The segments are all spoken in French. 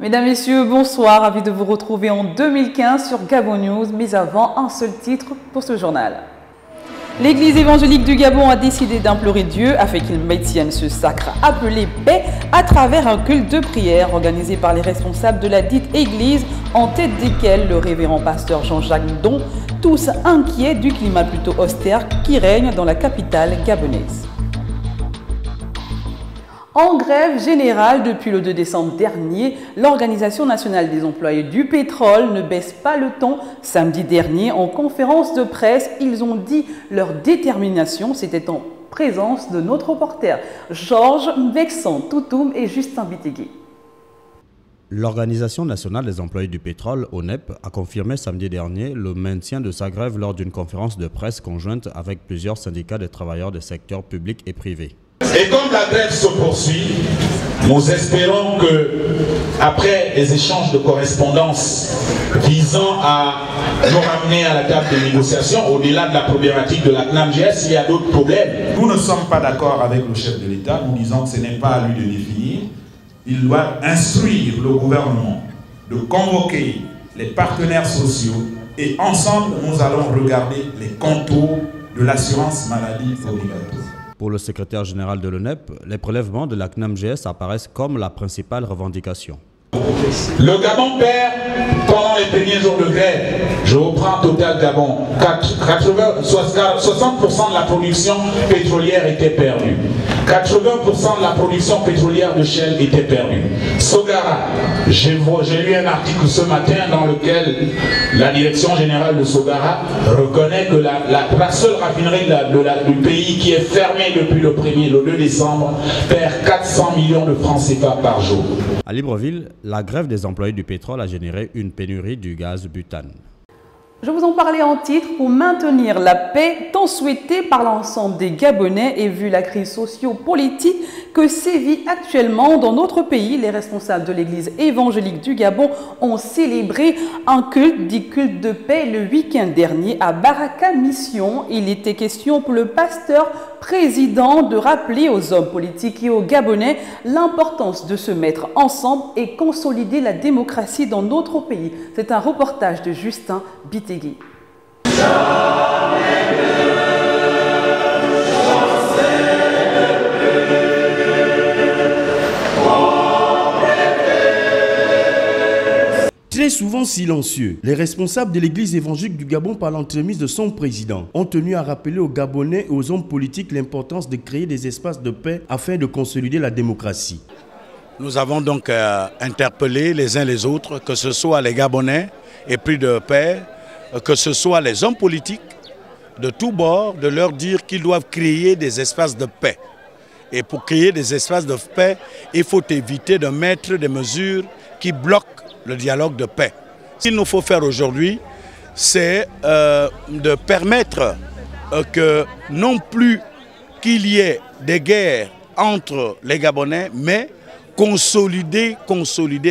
Mesdames, Messieurs, bonsoir, ravi de vous retrouver en 2015 sur Gabon News, mais avant, un seul titre pour ce journal. L'Église évangélique du Gabon a décidé d'implorer Dieu afin qu'il maintienne ce sacre appelé paix à travers un culte de prière organisé par les responsables de la dite Église, en tête desquels le révérend pasteur Jean-Jacques Don, tous inquiets du climat plutôt austère qui règne dans la capitale gabonaise. En grève générale depuis le 2 décembre dernier, l'Organisation nationale des employés du pétrole ne baisse pas le ton. Samedi dernier, en conférence de presse, ils ont dit leur détermination, c'était en présence de notre reporter Georges Vexan Toutoum et Justin Bitegui. L'Organisation nationale des employés du pétrole, ONEP, a confirmé samedi dernier le maintien de sa grève lors d'une conférence de presse conjointe avec plusieurs syndicats des travailleurs des secteurs publics et privés. Et comme la grève se poursuit, nous espérons que, après les échanges de correspondance visant à nous ramener à la table de négociation, au-delà de la problématique de la CNAMGS, il y a d'autres problèmes. Nous ne sommes pas d'accord avec le chef de l'État, nous disons que ce n'est pas à lui de définir. Il doit instruire le gouvernement de convoquer les partenaires sociaux et ensemble, nous allons regarder les contours de l'assurance maladie obligatoire. Pour le secrétaire général de l'ONEP, les prélèvements de la CNAMGS apparaissent comme la principale revendication. Le Gabon perd pendant les premiers jours de grève. Je reprends Total Gabon. 60% de la production pétrolière était perdue. 80% de la production pétrolière de Shell était perdue. Sogara, j'ai lu un article ce matin dans lequel la direction générale de Sogara reconnaît que la seule raffinerie du pays qui est fermée depuis le 2 décembre perd 400 millions de francs CFA par jour. À Libreville, la grève des employés du pétrole a généré une pénurie du gaz butane. Je vous en parlais en titre pour maintenir la paix tant souhaitée par l'ensemble des Gabonais et vu la crise socio-politique que sévit actuellement dans notre pays, les responsables de l'Église évangélique du Gabon ont célébré un culte, dit culte de paix, le week-end dernier à Baraka Mission. Il était question pour le pasteur président de rappeler aux hommes politiques et aux Gabonais l'importance de se mettre ensemble et consolider la démocratie dans notre pays. C'est un reportage de Justin Bitegui. Très souvent silencieux, les responsables de l'Église évangélique du Gabon, par l'entremise de son président, ont tenu à rappeler aux Gabonais et aux hommes politiques l'importance de créer des espaces de paix afin de consolider la démocratie. Nous avons donc interpellé les uns les autres, que ce soit les Gabonais épris de paix, que ce soit les hommes politiques de tous bords, de leur dire qu'ils doivent créer des espaces de paix. Et pour créer des espaces de paix, il faut éviter de mettre des mesures qui bloquent le dialogue de paix. Ce qu'il nous faut faire aujourd'hui, c'est de permettre que non plus qu'il y ait des guerres entre les Gabonais, mais consolider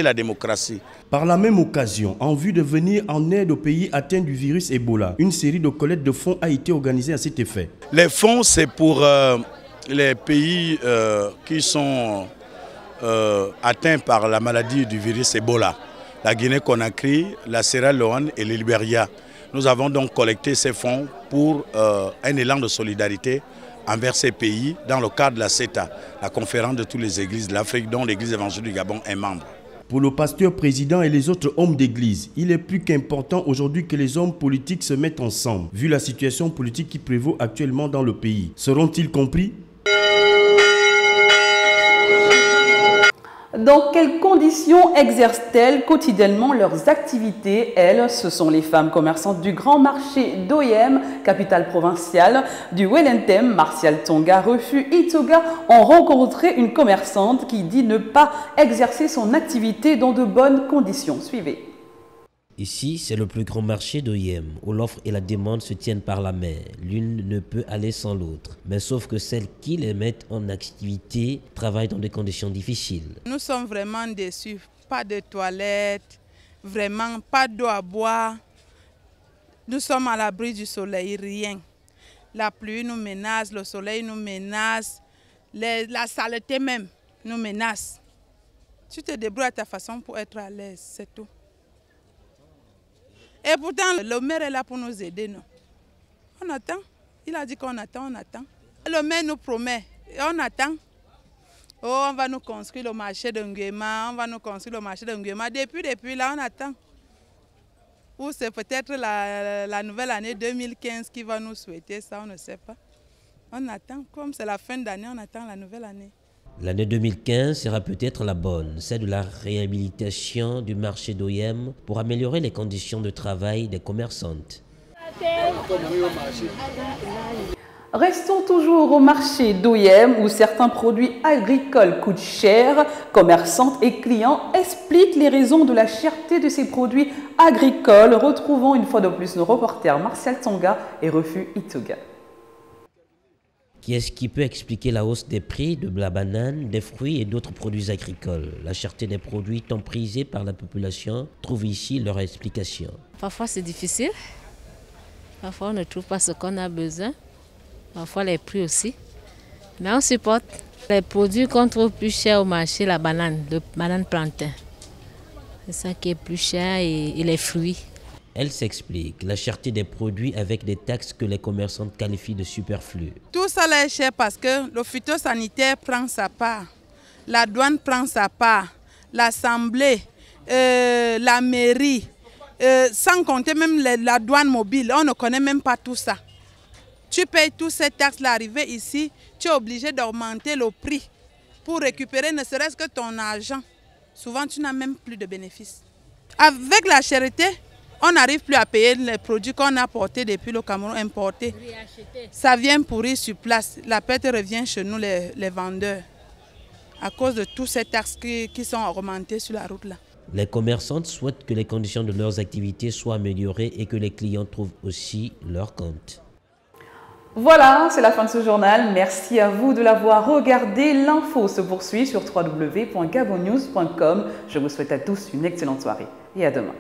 la démocratie. Par la même occasion, en vue de venir en aide aux pays atteints du virus Ebola, une série de collectes de fonds a été organisée à cet effet. Les fonds, c'est pour les pays qui sont atteints par la maladie du virus Ebola. La Guinée-Conakry, la Sierra Leone et le Libéria. Nous avons donc collecté ces fonds pour un élan de solidarité envers ces pays dans le cadre de la CETA, la conférence de toutes les églises de l'Afrique dont l'Église évangélique du Gabon est membre. Pour le pasteur président et les autres hommes d'église, il est plus qu'important aujourd'hui que les hommes politiques se mettent ensemble, vu la situation politique qui prévaut actuellement dans le pays. Seront-ils compris ? Dans quelles conditions exercent-elles quotidiennement leurs activités? Elles, ce sont les femmes commerçantes du grand marché d'Oyem, capitale provinciale du Wellington. Martial Tonga, Refus Itoga ont rencontré une commerçante qui dit ne pas exercer son activité dans de bonnes conditions. Suivez. Ici, c'est le plus grand marché d'Oyem, où l'offre et la demande se tiennent par la main. L'une ne peut aller sans l'autre. Mais sauf que celles qui les mettent en activité travaillent dans des conditions difficiles. Nous sommes vraiment déçus. Pas de toilettes, vraiment pas d'eau à boire. Nous sommes à l'abri du soleil, rien. La pluie nous menace, le soleil nous menace, la saleté même nous menace. Tu te débrouilles à ta façon pour être à l'aise, c'est tout. Et pourtant, le maire est là pour nous aider, non? On attend. Il a dit qu'on attend, on attend. Le maire nous promet, et on attend. Oh, on va nous construire le marché de Nguema, on va nous construire le marché de Nguema. Depuis là, on attend. Ou c'est peut-être la nouvelle année 2015 qui va nous souhaiter ça, on ne sait pas. On attend, comme c'est la fin d'année, on attend la nouvelle année. L'année 2015 sera peut-être la bonne, celle de la réhabilitation du marché d'Oyem pour améliorer les conditions de travail des commerçantes. Restons toujours au marché d'Oyem où certains produits agricoles coûtent cher. Commerçantes et clients expliquent les raisons de la cherté de ces produits agricoles. Retrouvons une fois de plus nos reporters Martial Tsonga et Refu Itoga. Qui est-ce qui peut expliquer la hausse des prix de la banane, des fruits et d'autres produits agricoles? La cherté des produits tant prisés par la population trouve ici leur explication. Parfois c'est difficile, parfois on ne trouve pas ce qu'on a besoin, parfois les prix aussi. Mais on supporte. Les produits qu'on trouve plus chers au marché, la banane, le banane plantain. C'est ça qui est plus cher et les fruits. Elle s'explique, la cherté des produits avec des taxes que les commerçants qualifient de superflues. Tout ça là est cher parce que le phytosanitaire prend sa part, la douane prend sa part, l'assemblée, la mairie, sans compter même la douane mobile, on ne connaît même pas tout ça. Tu payes toutes ces taxes là, arrivé ici, tu es obligé d'augmenter le prix pour récupérer ne serait-ce que ton argent. Souvent tu n'as même plus de bénéfices. Avec la cherté, on n'arrive plus à payer les produits qu'on a portés depuis le Cameroun importés. Ça vient pourrir sur place. La perte revient chez nous, les vendeurs, à cause de tous ces taxes qui sont augmentées sur la route là. Les commerçantes souhaitent que les conditions de leurs activités soient améliorées et que les clients trouvent aussi leur compte. Voilà, c'est la fin de ce journal. Merci à vous de l'avoir regardé. L'info se poursuit sur www.gabonnews.com. Je vous souhaite à tous une excellente soirée et à demain.